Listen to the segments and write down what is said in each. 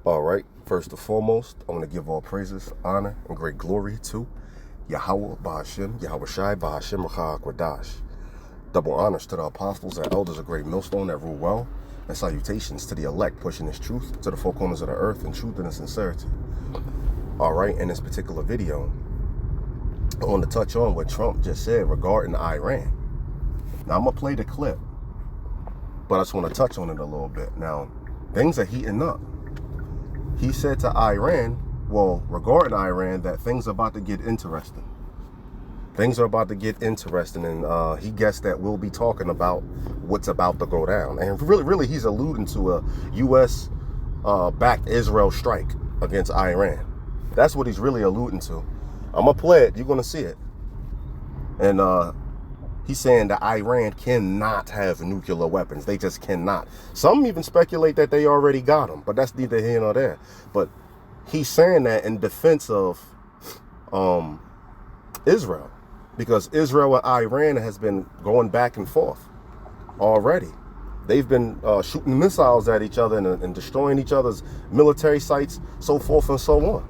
All right, first and foremost, I want to give all praises, honor, and great glory to Yahweh Ba'ashem, Yahweh Shai Ba'ashem Rachah Kwadash. Double honors to the apostles and elders of Great Millstone that rule well, and salutations to the elect pushing this truth to the four corners of the earth in truth and in sincerity. All right, in this particular video, I want to touch on what Trump just said regarding Iran. Now, I'm going to play the clip, but I just want to touch on it a little bit. Now, things are heating up. He said to Iran, well, regarding Iran, that things are about to get interesting. Things are about to get interesting, and he guessed that we'll be talking about what's about to go down. And really, he's alluding to a U.S.-backed Israel strike against Iran. That's what he's really alluding to. I'm going to play it. You're going to see it. And he's saying that Iran cannot have nuclear weapons. They just cannot. Some even speculate that they already got them, but that's neither here nor there. But he's saying that in defense of Israel, because Israel and Iran has been going back and forth already. They've been shooting missiles at each other and destroying each other's military sites, so forth and so on.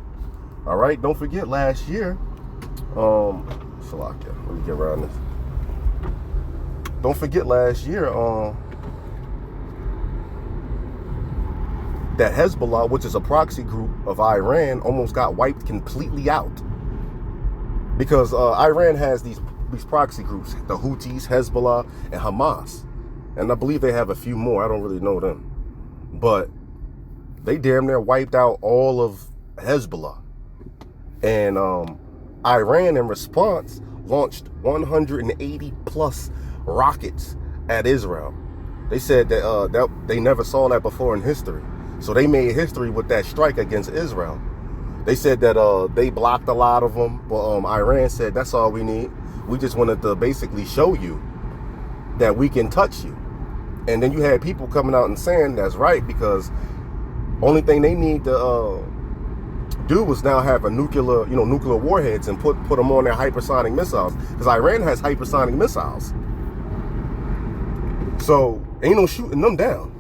All right, don't forget last year, let me get around this. Don't forget last year, that Hezbollah, which is a proxy group of Iran, almost got wiped completely out. Because Iran has these proxy groups, the Houthis, Hezbollah, and Hamas. And I believe they have a few more. I don't really know them. But they damn near wiped out all of Hezbollah. And Iran, in response, launched 180 plus rockets at Israel. They said that they never saw that before in history. So they made history with that strike against Israel. They said that they blocked a lot of them, but Iran said that's all we need. We just wanted to basically show you that we can touch you. And then you had people coming out and saying that's right, because only thing they need to do was now have a nuclear warheads and put them on their hypersonic missiles, because Iran has hypersonic missiles. So ain't no shooting them down.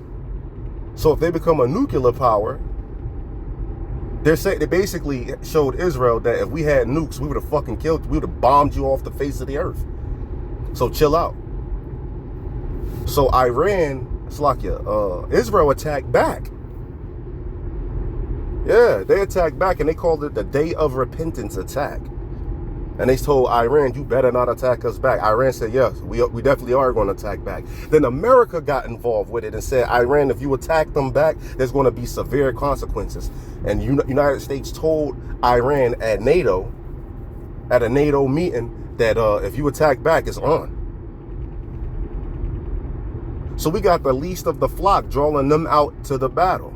So if they become a nuclear power, they basically showed Israel that if we had nukes, we would have fucking killed you. We would have bombed you off the face of the earth. So chill out. So Israel attacked back. Yeah, they attacked back, and they called it the Day of Repentance attack. And they told Iran, you better not attack us back. Iran said, yes, we definitely are going to attack back. Then America got involved with it and said, Iran, if you attack them back, there's going to be severe consequences. And United States told Iran at a NATO meeting, that if you attack back, it's on. So we got the least of the flock drawing them out to the battle.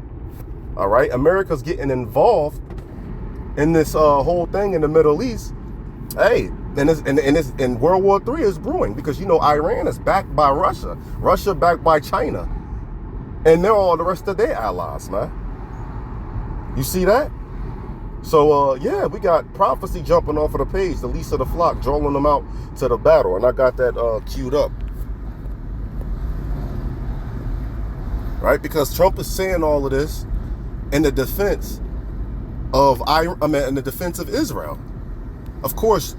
All right, America's getting involved in this whole thing in the Middle East. Hey, and World War III is brewing, because Iran is backed by Russia, Russia backed by China, and they're all the rest of their allies, man. You see that? So yeah, we got prophecy jumping off of the page, the least of the flock drawing them out to the battle, and I got that queued up. Right, because Trump is saying all of this in the defense of in the defense of Israel. Of course,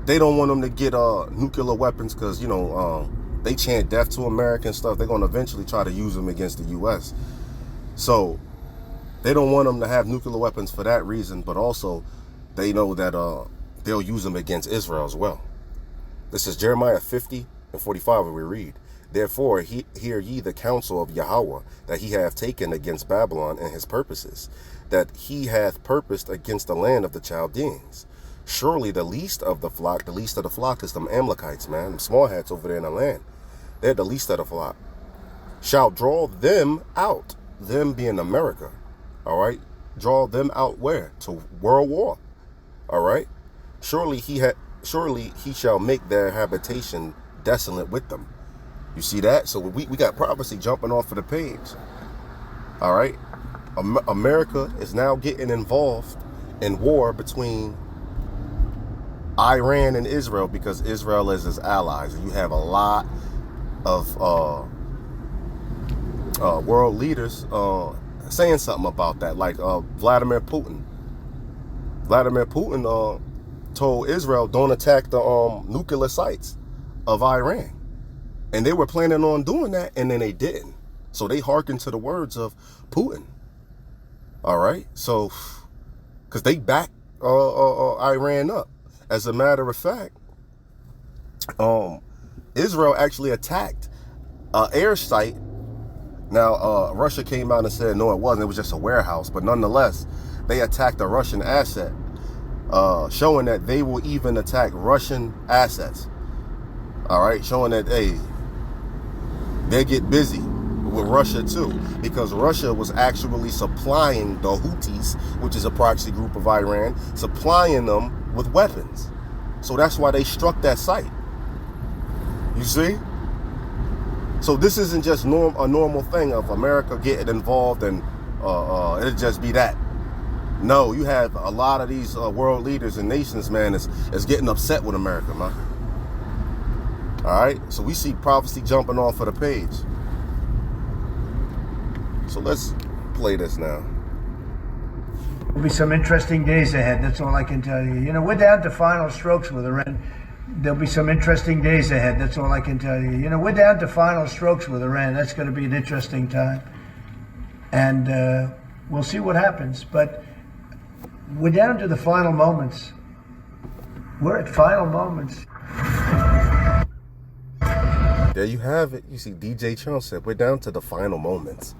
they don't want them to get nuclear weapons, because they chant death to America and stuff. They're going to eventually try to use them against the U.S. So they don't want them to have nuclear weapons for that reason, but also they know that they'll use them against Israel as well. This is Jeremiah 50:45, where we read, therefore hear ye the counsel of Yahweh, that he hath taken against Babylon and his purposes, that he hath purposed against the land of the Chaldeans. Surely the least of the flock is them Amalekites, man, them small hats over there in the land. They're the least of the flock. Shall draw them out, them being America, all right? Draw them out where? To world war, all right? Surely he shall make their habitation desolate with them. You see that? So we got prophecy jumping off of the page, all right? America is now getting involved in war between Iran and Israel, because Israel is his allies. And you have a lot of world leaders saying something about that, like Vladimir Putin. Vladimir Putin told Israel, don't attack the nuclear sites of Iran. And they were planning on doing that, and then they didn't. So they hearkened to the words of Putin. All right? So, because they backed Iran up. As a matter of fact, Israel actually attacked an air site. Now, Russia came out and said, no, it wasn't. It was just a warehouse. But nonetheless, they attacked a Russian asset, showing that they will even attack Russian assets. All right? Showing that, hey, they get busy with Russia too, because Russia was actually supplying the Houthis, which is a proxy group of Iran, supplying them with weapons. So that's why they struck that site. You see? So this isn't just a normal thing of America getting involved and it'll just be that. No, you have a lot of these world leaders and nations, man, is getting upset with America, man. All right? So we see prophecy jumping off of the page. So let's play this now. There'll be some interesting days ahead. That's all I can tell you. You know, we're down to final strokes with Iran. There'll be some interesting days ahead. That's all I can tell you. You know, we're down to final strokes with Iran. That's going to be an interesting time. And we'll see what happens. But we're down to the final moments. We're at final moments. There you have it. You see, DJ Trump said, we're down to the final moments.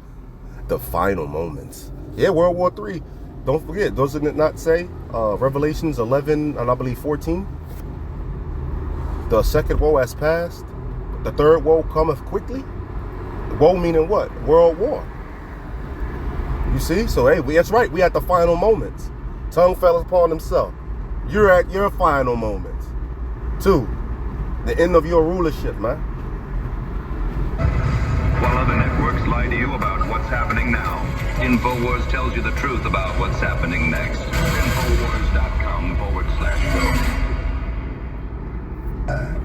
The final moments. Yeah, World War III. Don't forget, doesn't it not say Revelations 11 and I believe 14? The second woe has passed. The third woe cometh quickly. Woe meaning what? World war. You see? So, hey, that's right. We at the final moments. Tongue fell upon himself. You're at your final moments. 2, the end of your rulership, man. While other networks lie to you about what's happening now, InfoWars tells you the truth about what's happening next. Infowars.com/go.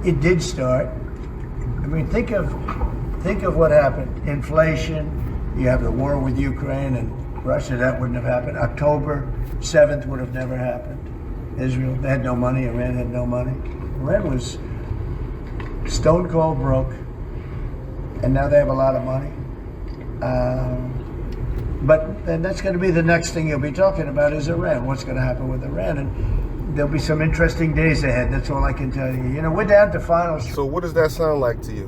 It did start. I mean, think of what happened. Inflation. You have the war with Ukraine and Russia. That wouldn't have happened. October 7th would have never happened. Israel, they had no money. Iran had no money. Iran was stone cold broke, and now they have a lot of money. And that's going to be the next thing you'll be talking about is Iran. What's going to happen with Iran? And there'll be some interesting days ahead. That's all I can tell you. You know, we're down to final. So what does that sound like to you?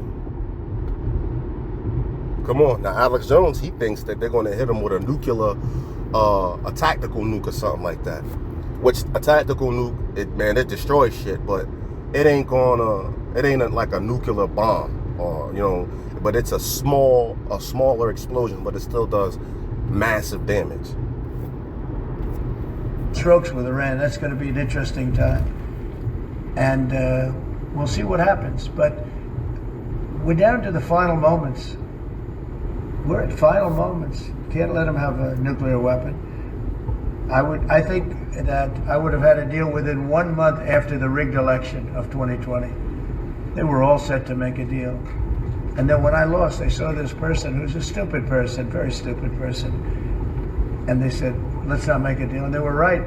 Come on. Now, Alex Jones, he thinks that they're going to hit him with a nuclear, a tactical nuke or something like that. Which, a tactical nuke, it destroys shit, but it ain't like a nuclear bomb or, you know, but it's a smaller explosion, but it still does massive damage. Strokes with Iran. That's going to be an interesting time. And we'll see what happens. But we're down to the final moments. We're at final moments. Can't let them have a nuclear weapon. I think that I would have had a deal within 1 month after the rigged election of 2020. They were all set to make a deal. And then when I lost, they saw this person who's a stupid person, very stupid person. And they said, let's not make a deal. And they were right.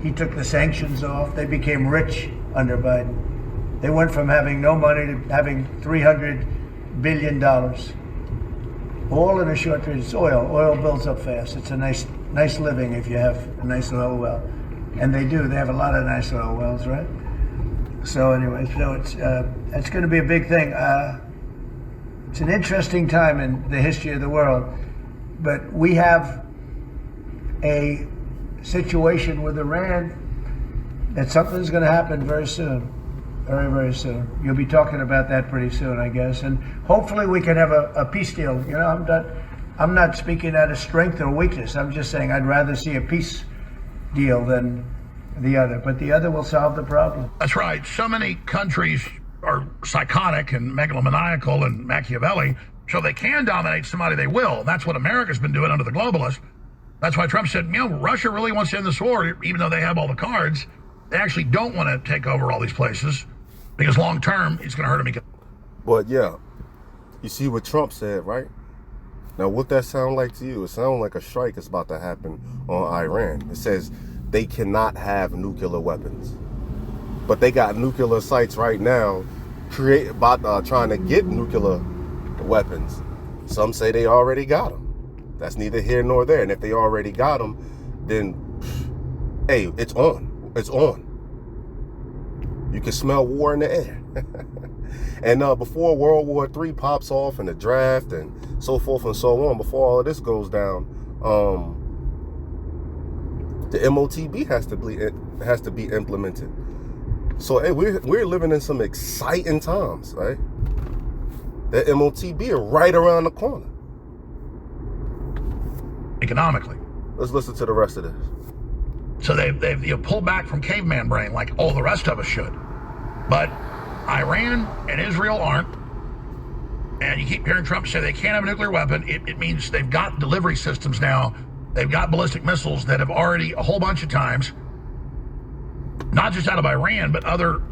He took the sanctions off. They became rich under Biden. They went from having no money to having $300 billion. All in a short period. It's oil. Oil builds up fast. It's a nice living if you have a nice oil well. And they do. They have a lot of nice oil wells, right? So anyway, it's going to be a big thing. It's an interesting time in the history of the world. But we have a situation with Iran that something's going to happen very soon. Very, very soon. You'll be talking about that pretty soon, I guess. And hopefully we can have a peace deal. You know, I'm not speaking out of strength or weakness. I'm just saying I'd rather see a peace deal than the other. But the other will solve the problem. That's right. So many countries are psychotic and megalomaniacal and Machiavelli, so they can dominate somebody, they will. That's what America's been doing under the globalists. That's why Trump said, you know, Russia really wants to end this war, even though they have all the cards. They actually don't want to take over all these places because long term, it's going to hurt them. But yeah, you see what Trump said, right? Now, what that sound like to you? It sounds like a strike is about to happen on Iran. It says they cannot have nuclear weapons, but they got nuclear sites right now, trying to get nuclear weapons. Some say they already got them. That's neither here nor there. And if they already got them, then hey, it's on. It's on. You can smell war in the air. And before World War III pops off and the draft and so forth and so on, before all of this goes down, the MOTB has to be implemented. So hey, we're living in some exciting times, right? The MOTB are right around the corner. Economically. Let's listen to the rest of this. So they've pulled back from caveman brain like all the rest of us should. But Iran and Israel aren't. And you keep hearing Trump say they can't have a nuclear weapon. It means they've got delivery systems now. They've got ballistic missiles that have already a whole bunch of times, not just out of Iran, but other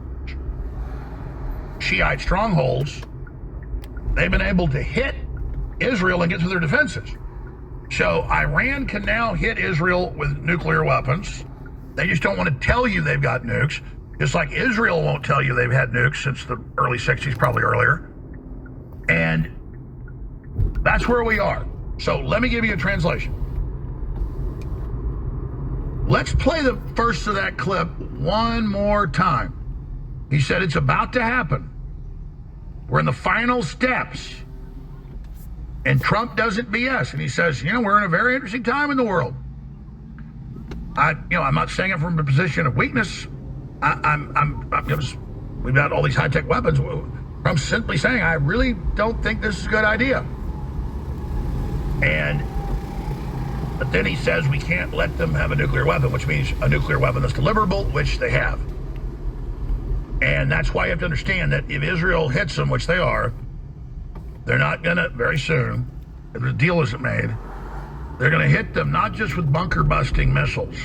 Shiite strongholds, they've been able to hit Israel and get through their defenses. So Iran can now hit Israel with nuclear weapons. They just don't want to tell you they've got nukes, just like Israel won't tell you they've had nukes since the early 60s, probably earlier. And that's where we are. So let me give you a translation. Let's play the first of that clip one more time. He said it's about to happen. We're in the final steps. And Trump doesn't BS. And he says, we're in a very interesting time in the world. I'm not saying it from a position of weakness. We've got all these high-tech weapons. Trump's simply saying, I really don't think this is a good idea. But then he says we can't let them have a nuclear weapon, which means a nuclear weapon that's deliverable, which they have. And that's why you have to understand that if Israel hits them, which they are, they're not going to, very soon, if the deal isn't made, they're going to hit them not just with bunker-busting missiles,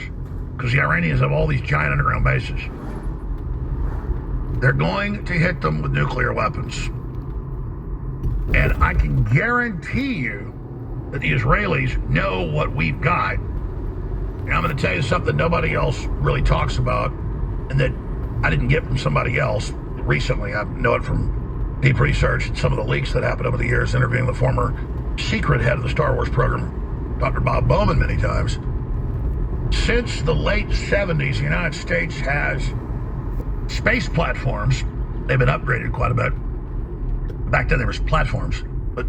because the Iranians have all these giant underground bases. They're going to hit them with nuclear weapons. And I can guarantee you that the Israelis know what we've got. And I'm going to tell you something nobody else really talks about, and that I didn't get from somebody else recently. I know it from deep research and some of the leaks that happened over the years, interviewing the former secret head of the Star Wars program, Dr. Bob Bowman, many times. Since the late 70s, the United States has space platforms. They've been upgraded quite a bit. Back then there was platforms, but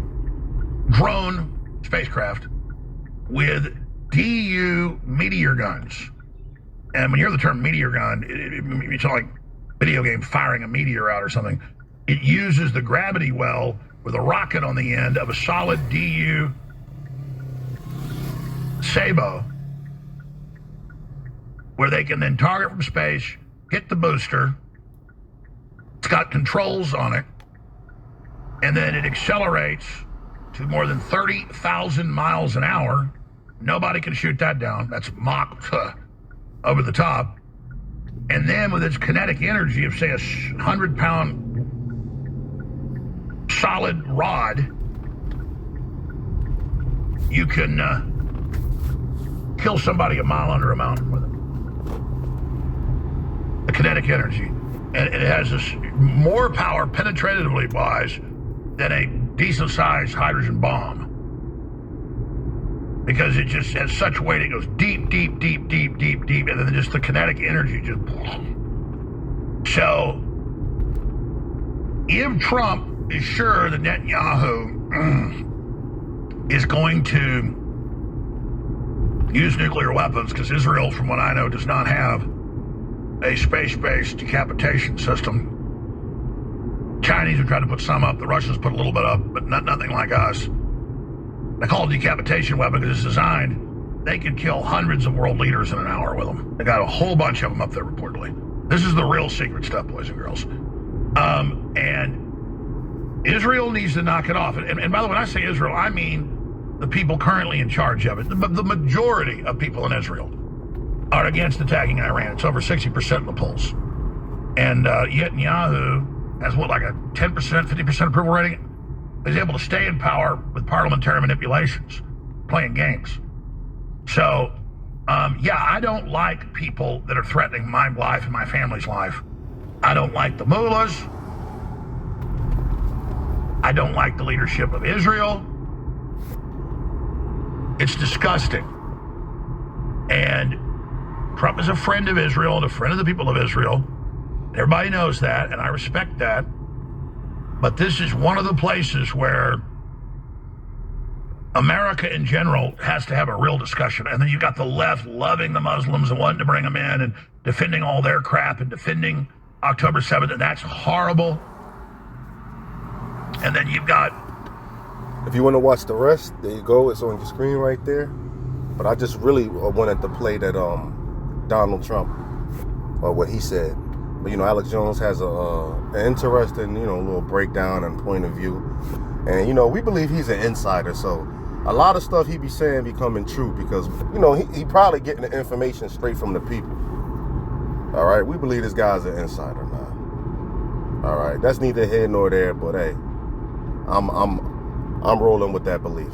drone spacecraft with DU meteor guns. And when you hear the term meteor gun, it's like video game firing a meteor out or something. It uses the gravity well with a rocket on the end of a solid DU Sabo, where they can then target from space, hit the booster. It's got controls on it, and then it accelerates to more than 30,000 miles an hour. Nobody can shoot that down. That's Mach over the top. And then with its kinetic energy of, say, a 100-pound solid rod, you can kill somebody a mile under a mountain with it. The kinetic energy. And it has this more power penetratively wise than a decent-sized hydrogen bomb. Because it just has such weight, it goes deep, deep, deep, deep, deep, deep, and then just the kinetic energy just... So, if Trump is sure that Netanyahu is going to use nuclear weapons, because Israel, from what I know, does not have a space-based decapitation system. Chinese have tried to put some up, the Russians put a little bit up, but nothing like us. They call it a decapitation weapon because it's designed, they could kill hundreds of world leaders in an hour with them. They got a whole bunch of them up there reportedly. This is the real secret stuff, boys and girls. And Israel needs to knock it off. And by the way, when I say Israel, I mean the people currently in charge of it. The majority of people in Israel are against attacking Iran. It's over 60% in the polls. And Netanyahu has like a 10%, 50% approval rating? He's able to stay in power with parliamentary manipulations, playing games. So, yeah, I don't like people that are threatening my life and my family's life. I don't like the mullahs. I don't like the leadership of Israel. It's disgusting. And Trump is a friend of Israel and a friend of the people of Israel. Everybody knows that, and I respect that. But this is one of the places where America in general has to have a real discussion. And then you got the left loving the Muslims and wanting to bring them in and defending all their crap and defending October 7th, and that's horrible. And then you've got... If you want to watch the rest, there you go. It's on your screen right there. But I just really wanted to play that Donald Trump, what he said. But, you know, Alex Jones has an interesting, you know, little breakdown and point of view. And, you know, we believe he's an insider. So a lot of stuff he be saying be coming true because, you know, he probably getting the information straight from the people. All right. We believe this guy's an insider now. All right. That's neither here nor there. But, hey, I'm rolling with that belief.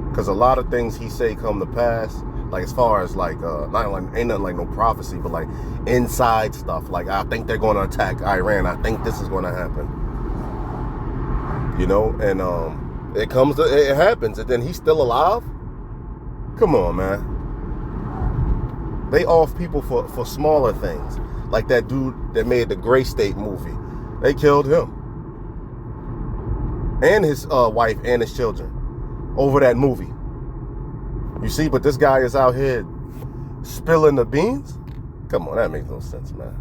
Because a lot of things he say come to pass. Like as far as like, ain't nothing like no prophecy, but like inside stuff. Like I think they're going to attack Iran. I think this is going to happen. You know, and it happens, and then he's still alive. Come on, man. They off people for smaller things, like that dude that made the Gray State movie. They killed him and his wife and his children over that movie. You see, but this guy is out here spilling the beans? Come on, that makes no sense, man.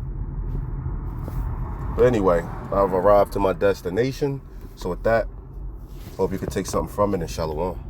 But anyway, I've arrived to my destination. So with that, hope you can take something from it, and shalom.